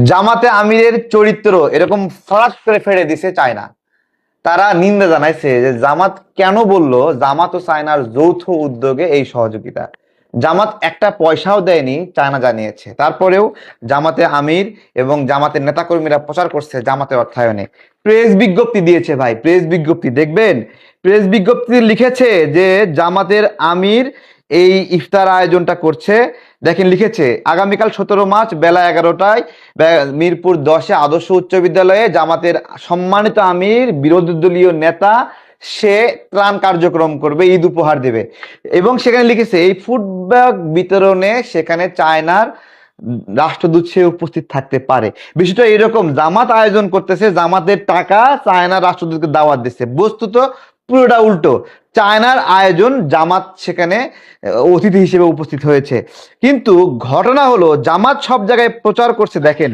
জামাতে আমিরের চরিত্র এরকম ফরাক করে ফেলে দিছে চায়না। তারা নিন্দা জানাইছে যে জামাত কেন বলল জামাত ও চায়নার যৌথ উদ্যোগে এই সহযোগিতা। জামাত একটা পয়সাও দেয়নি, চায়না জানিয়েছে। তারপরেও জামাতে আমির এবং জামাতের নেতাকর্মীরা প্রচার করছে জামাতের অর্থায়নে। প্রেস বিজ্ঞপ্তি দিয়েছে ভাই, প্রেস বিজ্ঞপ্তি দেখবেন। প্রেস বিজ্ঞপ্তি লিখেছে যে জামাতের আমির এই ইফতার আয়োজনটা করছে। দেখেন লিখেছে, আগামীকাল 17 মার্চ বেলা 11টায় মিরপুর 10-এ আদর্শ উচ্চ বিদ্যালয়ে জামাতের সম্মানিত আমির বিরোধী দলীয় নেতা সে ত্রাণ কার্যক্রম করবে, ঈদ উপহার দেবে। এবং সেখানে লিখেছে এই ফুড ব্যাগ বিতরণে সেখানে চায়নার রাষ্ট্রদূত সে উপস্থিত থাকতে পারে। বিষয়টা এরকম, জামাত আয়োজন করতেছে, জামাতের টাকা চায়নার রাষ্ট্রদূতকে দাওয়াত দিচ্ছে। বস্তুত পুরোটা উল্টো, চায়নার আয়োজন, জামাত সেখানে অতিথি হিসেবে উপস্থিত হয়েছে। কিন্তু ঘটনা হলো জামাত সব জায়গায় প্রচার করছে। দেখেন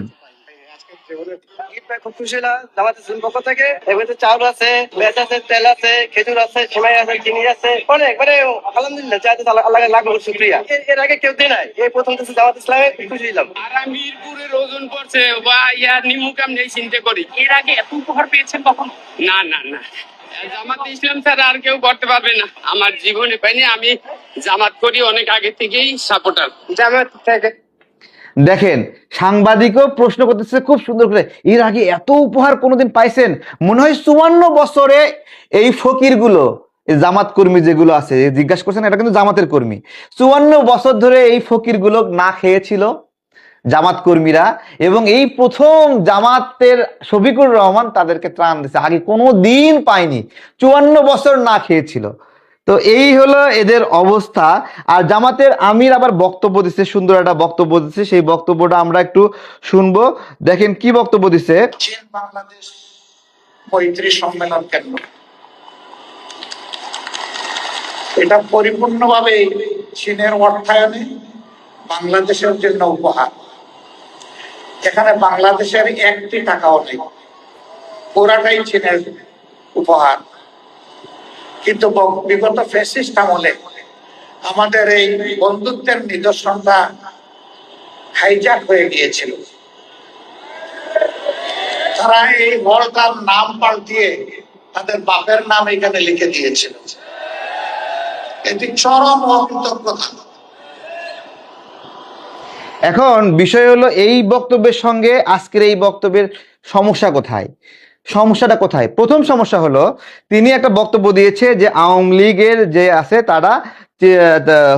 খুব খুশি হলাম জামাতের পক্ষ থেকে। এগুলোতে চাউল আছে, পেঁয়াজ আছে, তেল আছে, খেজুর আছে, সেমাই আছে, চিনি আছে, অনেক মানে আলহামদুলিল্লাহ চাইতে আল্লাহ লাখ শুক্রিয়া। এর আগে কেউ দেয় নাই, এই প্রথম দেশে জামাত ইসলামে খুশি হলাম। আর মিরপুরের ওজন পড়ছে বা ইয়ার নিমুকাম নেই চিন্তা করি। এর আগে এত উপহার পেয়েছেন কখনো? না না না, জামাত ইসলাম ছাড়া আর কেউ করতে পারবে না। আমার জীবনে পাইনি, আমি জামাত করি অনেক আগে থেকেই সাপোর্টার জামাত থেকে। দেখেন সাংবাদিকও প্রশ্ন করতেছে খুব সুন্দর করে, এর আগে এত উপহার কোনোদিন পাইছেন? মনে হয় 54 বছরে এই ফকিরগুলো, এই জামাত কর্মী যেগুলো আছে, জিজ্ঞাসা করছেন, এটা কিন্তু জামাতের কর্মী। 54 বছর ধরে এই ফকিরগুলো না খেয়েছিল জামাত কর্মীরা, এবং এই প্রথম জামাতের শফিকুর রহমান তাদেরকে ত্রাণ দিচ্ছে, আগে কোনো দিন পায়নি, 54 বছর না খেয়েছিল। তো এই হলো এদের অবস্থা। আর জামাতের আমির আবার বক্তব্য দিচ্ছে, সুন্দর একটা বক্তব্য দিচ্ছে, সেই বক্তব্যটা আমরা একটু শুনবো। দেখেন কি বক্তব্য দিচ্ছে। চীন বাংলাদেশ মৈত্রী সম্মেলন কেন্দ্র, এটা পরিপূর্ণভাবে চীনের অর্থায়নে বাংলাদেশের জন্য উপহার। এখানে বাংলাদেশের একটি টাকাও নেই, পুরাটাই চীনের উপহার। কিন্তু বিগত ফ্যাসিস্ট আমলে আমাদের এই বন্ধুত্বের নিদর্শনটা হাইজ্যাক হয়ে গিয়েছিল। তারা এই হলটার নাম পাল্টিয়ে তাদের বাপের নাম এখানে লিখে দিয়েছিল। এটি চরম অকৃতজ্ঞতা। এখন বিষয় হলো এই বক্তব্যের সঙ্গে আজকের এই বক্তব্যের সমস্যা কোথায়? সমস্যাটা কোথায়? প্রথম সমস্যা হলো তিনি একটা বক্তব্য দিয়েছে যে আওয়ামী লীগের যে আছে তারা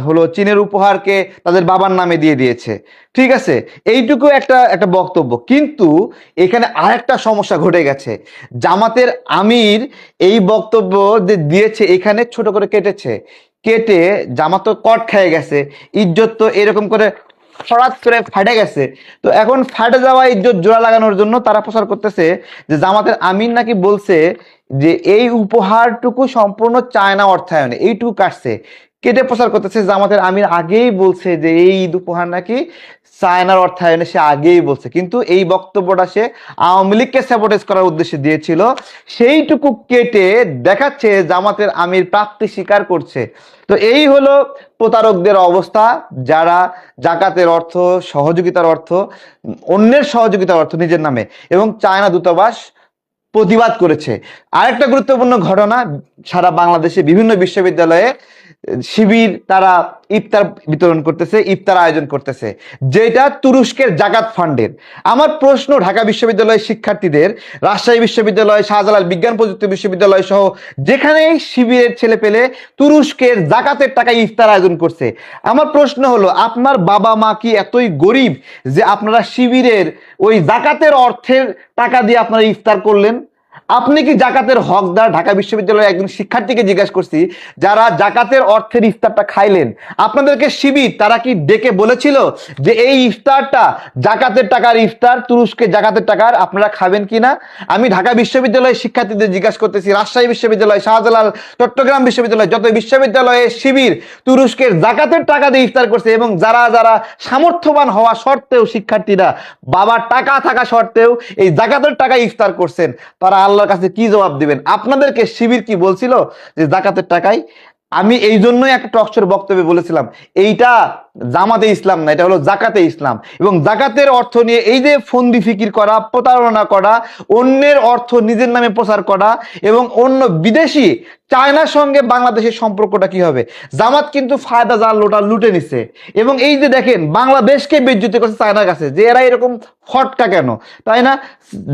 হলো চীনের উপহারকে তাদের বাবার নামে দিয়ে দিয়েছে। ঠিক আছে, এইটুকু একটা একটা বক্তব্য, কিন্তু এখানে আরেকটা সমস্যা ঘটে গেছে। জামাতের আমির এই বক্তব্য যে দিয়েছে এখানে ছোট করে কেটে জামাত তো কট খেয়ে গেছে, ইজ্জত তো এরকম করে হঠাৎ করে ফাটে গেছে। তো এখন ফাটে যাওয়া ইজ্জত জোড়া লাগানোর জন্য তারা প্রচার করতেছে যে জামাতের আমির নাকি বলছে যে এই উপহারটুকু সম্পূর্ণ চায়না অর্থায়নে, এইটুকু কাটছে, কেটে প্রচার করতেছে। জামাতের আমির আগেই বলছে যে এই ঈদ উপহার নাকি চায়নার অর্থায়নে, সে আগেই বলছে, কিন্তু এই বক্তব্যটা সে আওয়ামী লীগকে স্যাবোটেজ করার উদ্দেশ্যে দিয়েছিল। সেইটুকু কেটে দেখাচ্ছে জামাতের আমির প্রাপ্তি স্বীকার করছে। তো এই হলো প্রতারকদের অবস্থা, যারা জাকাতের অর্থ, সহযোগিতার অর্থ, অন্যের সহযোগিতার অর্থ নিজের নামে, এবং চায়না দূতাবাস প্রতিবাদ করেছে। আরেকটা গুরুত্বপূর্ণ ঘটনা, সারা বাংলাদেশে বিভিন্ন বিশ্ববিদ্যালয়ে শিবির তারা ইফতার বিতরণ করতেছে, ইফতার আয়োজন করতেছে, যেটা তুরস্কের জাকাত ফান্ডের। আমার প্রশ্ন ঢাকা বিশ্ববিদ্যালয়ের শিক্ষার্থীদের, রাজশাহী বিশ্ববিদ্যালয়, শাহজালাল বিজ্ঞান প্রযুক্তি বিশ্ববিদ্যালয় সহ যেখানেই শিবিরের ছেলে পেলে তুরস্কের জাকাতের টাকায় ইফতার আয়োজন করছে, আমার প্রশ্ন হলো আপনার বাবা মা কি এতই গরিব যে আপনারা শিবিরের ওই জাকাতের অর্থের টাকা দিয়ে আপনারা ইফতার করলেন? আপনি কি জাকাতের হকদার? ঢাকা বিশ্ববিদ্যালয়ের একজন শিক্ষার্থীকে জিজ্ঞাসা করছি, যারা জাকাতের অর্থের ইফতারটা খাইলেন, আপনাদেরকে শিবির তারা কি ডেকে বলেছিল যে এই ইফতারটা জাকাতের টাকার ইফতার, তুরস্কের জাকাতের টাকার, আপনারা খাবেন কিনা? আমি ঢাকা বিশ্ববিদ্যালয়ের শিক্ষার্থীদের জিজ্ঞাসা করতেছি, রাজশাহী বিশ্ববিদ্যালয়, শাহজালাল, চট্টগ্রাম বিশ্ববিদ্যালয়, যত বিশ্ববিদ্যালয়ে শিবির তুরস্কের জাকাতের টাকা দিয়ে ইফতার করছে, এবং যারা যারা সামর্থ্যবান হওয়া সত্ত্বেও শিক্ষার্থীরা বাবার টাকা থাকা সত্ত্বেও এই জাকাতের টাকায় ইফতার করছেন, তারা আল্লাহর কাছে কি জবাব দিবেন? আপনাদেরকে শিবির কি বলছিল যে জাকাতের টাকায়? আমি এই জন্যই একটা টকশোর বক্তব্যে বলেছিলাম, এইটা জামাতে ইসলাম না, এটা হলো জাকাতে ইসলাম। এবং জাকাতের অর্থ নিয়ে এই যে ফন্দি ফিকির করা, প্রতারণা করা, অন্যের অর্থ নিজের নামে প্রচার করা, এবং অন্য বিদেশি চায়নার সঙ্গে বাংলাদেশের সম্পর্কটা কি হবে? জামাত কিন্তু ফায়দা জাল লোটা লুটে নিছে। এবং এই যে দেখেন বাংলাদেশকে বেজ্জতি করছে চায়নার কাছে, যে এরা এরকম ফটকা কেন, তাই না?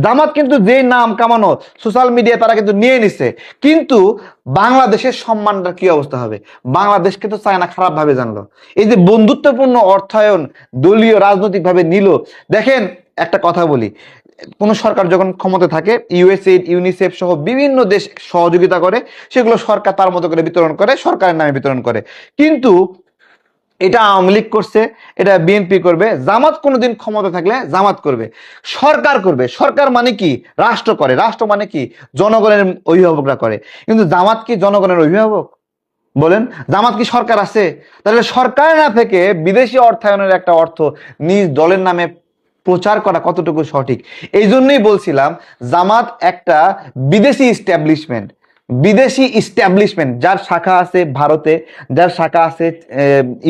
জামাত কিন্তু যে নাম কামানো সোশ্যাল মিডিয়া তারা কিন্তু নিয়ে নিছে, কিন্তু বাংলাদেশের সম্মানটা কি অবস্থা হবে? বাংলাদেশকে তো চায়না খারাপ ভাবে জানলো। এই যে বন্ধুত্বপূর্ণ অর্থায়ন দলীয় রাজনৈতিক ভাবে নিল। দেখেন একটা কথা বলি, কোন সরকার যখন ক্ষমতা থাকে, ইউএসএইড, ইউনিসেফ সহ বিভিন্ন দেশ সহযোগিতা করে, সেগুলো সরকার তার মতো করে বিতরণ করে, সরকারের নামে বিতরণ করে। কিন্তু এটা আওয়ামী লীগ করছে, এটা বিএনপি করবে, জামাত কোনোদিন ক্ষমতা থাকলে জামাত করবে, সরকার করবে। সরকার মানে কি? রাষ্ট্র করে। রাষ্ট্র মানে কি? জনগণের অভিভাবকরা করে। কিন্তু জামাত কি জনগণের অভিভাবক? বলেন, জামাত কি সরকার আছে? তাহলে সরকার না থেকে বিদেশি অর্থায়নের একটা অর্থ নিজ দলের নামে প্রচার করা কতটুকু সঠিক? এই জন্যই বলছিলাম জামাত একটা বিদেশি ইস্টাবলিশমেন্ট। বিদেশি ইস্টাবলিশমেন্ট, যার শাখা আছে ভারতে, যার শাখা আছে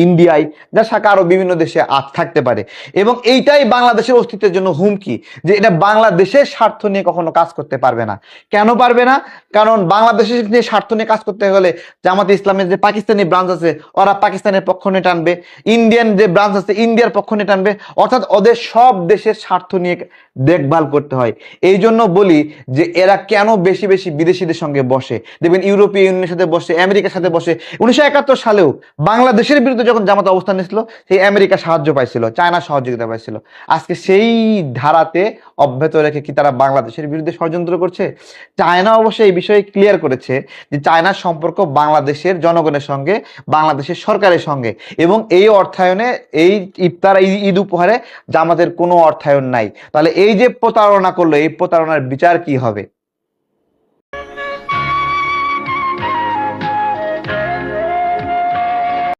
ইন্ডিয়ায়, যার শাখা আরো বিভিন্ন দেশে থাকতে পারে। এবং এইটাই বাংলাদেশের অস্তিত্বের জন্য হুমকি, যে এটা বাংলাদেশের স্বার্থ নিয়ে কখনো কাজ করতে পারবে না। কেন পারবে না? কারণ বাংলাদেশের নিয়ে স্বার্থ নিয়ে কাজ করতে হলে জামাতে ইসলামের যে পাকিস্তানি ব্রাঞ্চ আছে ওরা পাকিস্তানের পক্ষ নিয়ে টানবে, ইন্ডিয়ান যে ব্রাঞ্চ আছে ইন্ডিয়ার পক্ষ নিয়ে টানবে, অর্থাৎ ওদের সব দেশের স্বার্থ নিয়ে দেখভাল করতে হয়। এই জন্য বলি যে এরা কেন বেশি বেশি বিদেশিদের সঙ্গে বসে। দেখবেন ইউরোপীয় ইউনিয়নের সাথে বসে, আমেরিকার সাথে বসে। 1971 সালেও বাংলাদেশের বিরুদ্ধে যখন জামাত অবস্থান নিয়েছিল, সেই আমেরিকা সাহায্য পাইছিল, চায়না সহযোগিতা পাইছিল। আজকে সেই ধারাতে অব্যাহত রেখে কি তারা বাংলাদেশের বিরুদ্ধে ষড়যন্ত্র করছে? চায়না অবশ্যই এই বিষয়ে ক্লিয়ার করেছে যে চায়নার সম্পর্ক বাংলাদেশের জনগণের সঙ্গে, বাংলাদেশের সরকারের সঙ্গে, এবং এই অর্থায়নে, এই ইফতার, এই ঈদ উপহারে জামাতের কোনো অর্থায়ন নাই। তাহলে এই যে প্রতারণা করলো, এই প্রতারণার বিচার কি হবে?